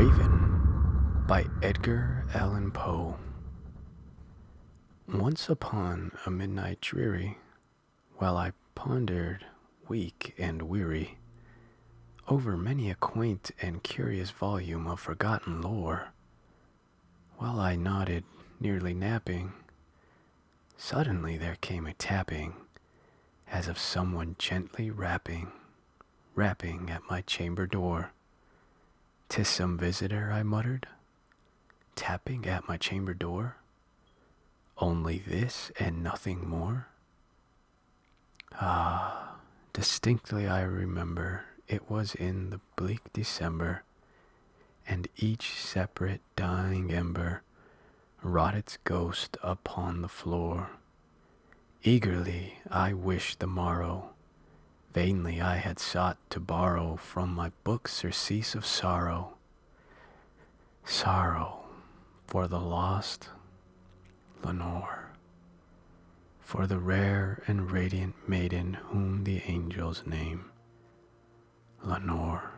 Raven by Edgar Allan Poe. Once upon a midnight dreary, while I pondered, weak and weary, over many a quaint and curious volume of forgotten lore, while I nodded, nearly napping, suddenly there came a tapping, as of someone gently rapping at my chamber door. "'Tis some visitor," I muttered, tapping at my chamber door. "Only this and nothing more?" Ah, distinctly I remember it was in the bleak December, and each separate dying ember wrought its ghost upon the floor. Eagerly I wished the morrow, vainly I had sought to borrow from my book surcease of sorrow. Sorrow for the lost Lenore, for the rare and radiant maiden whom the angels name Lenore,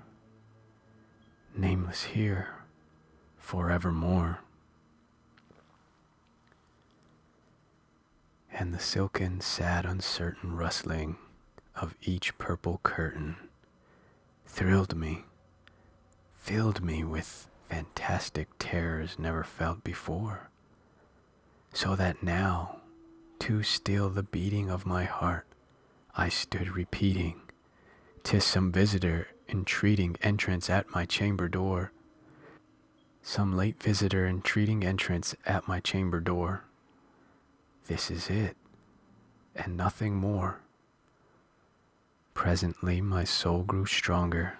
nameless here forevermore. And the silken, sad, uncertain rustling of each purple curtain thrilled me, filled me with fantastic terrors never felt before, so that now, to still the beating of my heart, I stood repeating, "'Tis some visitor entreating entrance at my chamber door, some late visitor entreating entrance at my chamber door. This is it, and nothing more." Presently my soul grew stronger,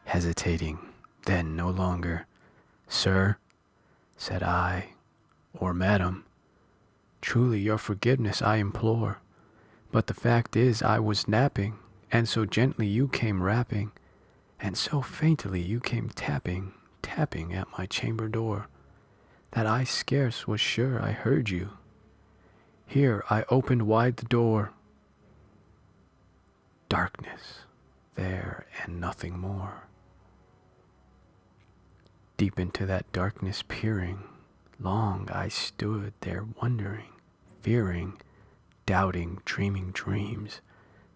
hesitating, then no longer. "Sir," said I, "or madam, truly your forgiveness I implore, but the fact is I was napping, and so gently you came rapping, and so faintly you came tapping at my chamber door, that I scarce was sure I heard you. Here I opened wide the door. Darkness there and nothing more. Deep into that darkness peering, long I stood there wondering, fearing, doubting, dreaming dreams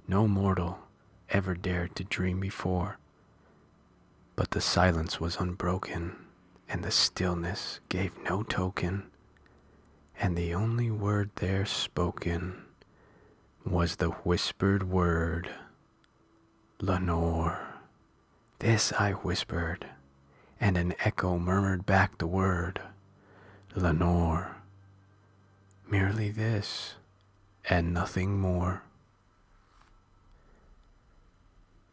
no mortal ever dared to dream before. But the silence was unbroken, and the stillness gave no token, and the only word there spoken was the whispered word, "Lenore." This I whispered, and an echo murmured back the word, "Lenore." Merely this, and nothing more.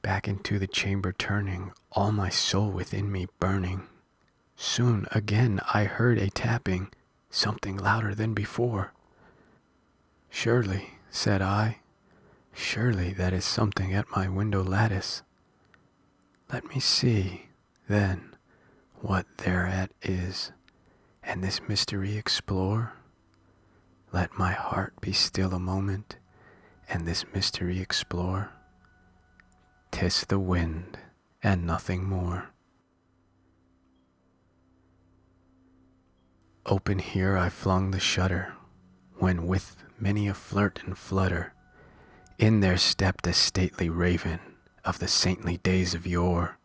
Back into the chamber turning, all my soul within me burning, soon again I heard a tapping, something louder than before. "Surely," said I, "surely that is something at my window lattice. Let me see, then, what thereat is, and this mystery explore. Let my heart be still a moment, and this mystery explore. 'Tis the wind, and nothing more." Open here I flung the shutter, when with many a flirt and flutter, in there stepped a stately raven of the saintly days of yore.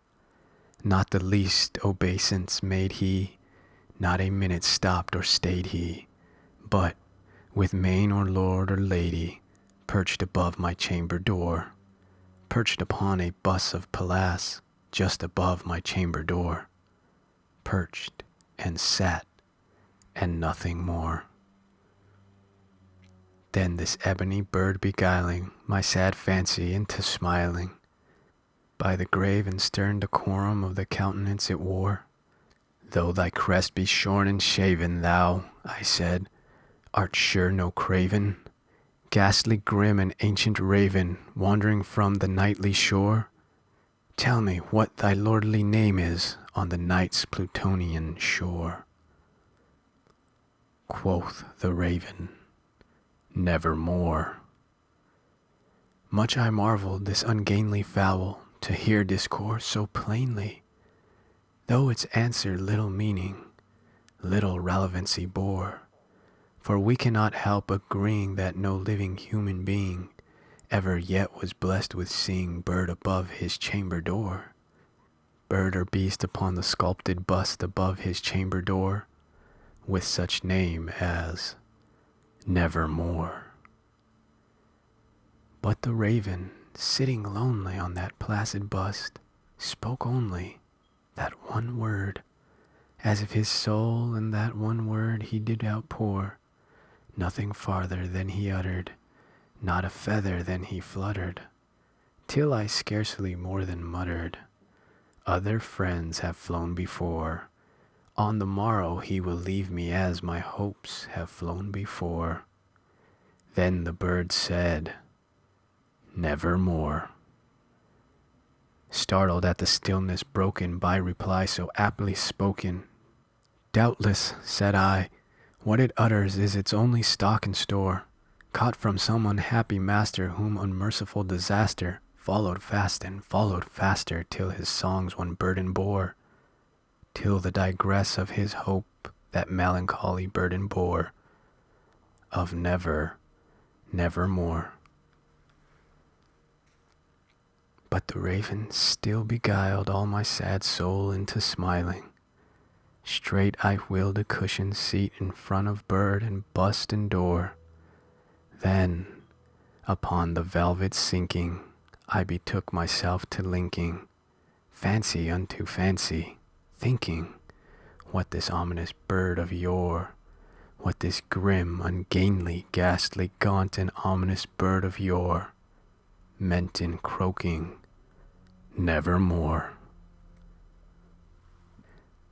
Not the least obeisance made he, not a minute stopped or stayed he, but, with mane or lord or lady, perched above my chamber door, perched upon a bus of Pallas, just above my chamber door, perched and sat, and nothing more. Then this ebony bird beguiling my sad fancy into smiling, by the grave and stern decorum of the countenance it wore, "Though thy crest be shorn and shaven, thou," I said, "art sure no craven, ghastly grim and ancient raven, wandering from the nightly shore? Tell me what thy lordly name is on the night's Plutonian shore." Quoth the raven, "Nevermore." Much I marveled this ungainly fowl to hear discourse so plainly. though its answer little meaning, little relevancy bore. For we cannot help agreeing that no living human being ever yet was blessed with seeing bird above his chamber door, bird or beast upon the sculpted bust above his chamber door, with such name as Nevermore. But the raven, sitting lonely on that placid bust, spoke only that one word, as if his soul in that one word he did outpour, nothing farther than he uttered, not a feather than he fluttered, till I scarcely more than muttered, other friends have flown before, on the morrow he will leave me as my hopes have flown before. Then the bird said, Nevermore. Startled at the stillness broken by reply so aptly spoken, doubtless, said I, what it utters is its only stock and store, caught from some unhappy master whom unmerciful disaster followed fast and followed faster till his songs one burden bore, till the digress of his hope that melancholy burden bore, of nevermore. But the raven still beguiled all my sad soul into smiling. Straight I wheeled a cushioned seat in front of bird and bust and door. Then, upon the velvet sinking, I betook myself to linking fancy unto fancy, thinking what this ominous bird of yore, what this grim, ungainly, ghastly, gaunt, and ominous bird of yore meant in croaking Nevermore.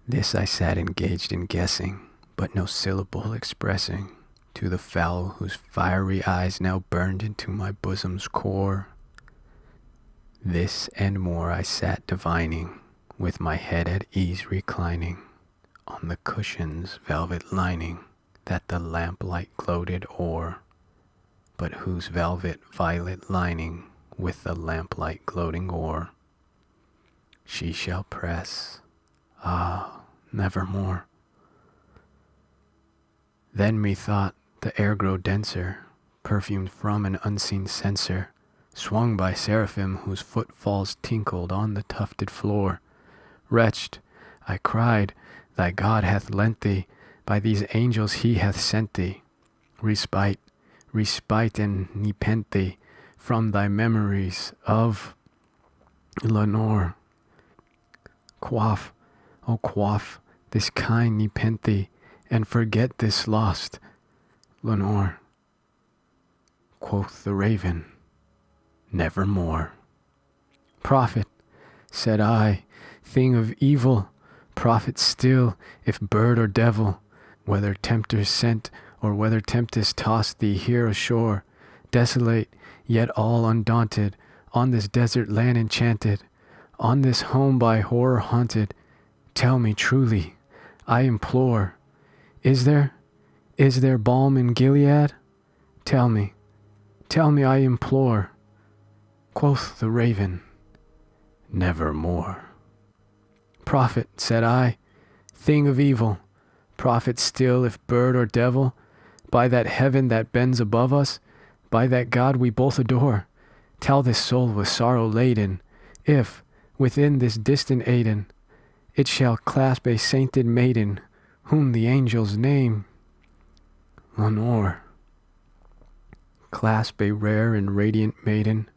This I sat engaged in guessing, but no syllable expressing to the fowl whose fiery eyes now burned into my bosom's core. This and more I sat divining, with my head at ease reclining on the cushion's velvet lining that the lamplight gloated o'er, but whose velvet violet lining with the lamplight gloating o'er she shall press, nevermore. Then methought the air grow denser, perfumed from an unseen censer, swung by seraphim whose footfalls tinkled on the tufted floor. Wretched, I cried, thy God hath lent thee, by these angels he hath sent thee, respite and nepenthe from thy memories of Lenore. Quaff, O quaff this kind nepenthe, and forget this lost Lenore. Quoth the raven, Nevermore. Prophet, said I, thing of evil, prophet still, if bird or devil, whether tempters sent or whether tempest tossed thee here ashore, desolate yet all undaunted, on this desert land enchanted, on this home by horror haunted, tell me truly, I implore, is there balm in Gilead? Tell me, I implore. Quoth the raven, Nevermore. Prophet, said I, thing of evil, prophet still if bird or devil, by that heaven that bends above us, by that God we both adore, tell this soul with sorrow laden, if, within this distant Aidenn, it shall clasp a sainted maiden, whom the angels name Lenore. Clasp a rare and radiant maiden,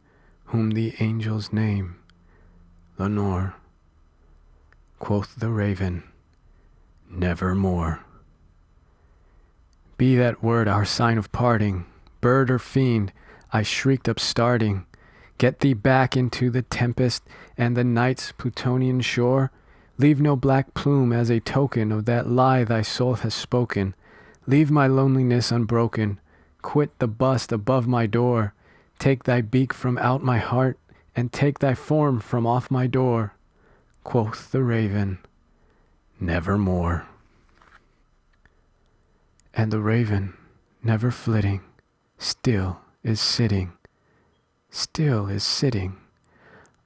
whom the angels name Lenore. Quoth the raven, Nevermore. Be that word our sign of parting, bird or fiend, I shrieked upstarting, get thee back into the tempest and the night's Plutonian shore. Leave no black plume as a token of that lie thy soul has spoken. Leave my loneliness unbroken. Quit the bust above my door. Take thy beak from out my heart, and take thy form from off my door. Quoth the raven, Nevermore. And the raven, never flitting, still is sitting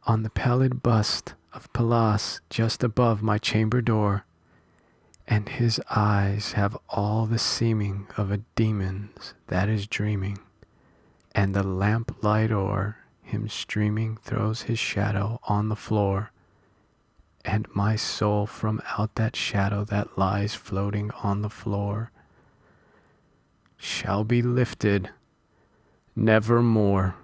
on the pallid bust of Pallas just above my chamber door, and his eyes have all the seeming of a demon's that is dreaming, and the lamplight o'er him streaming throws his shadow on the floor, and my soul from out that shadow that lies floating on the floor shall be lifted nevermore.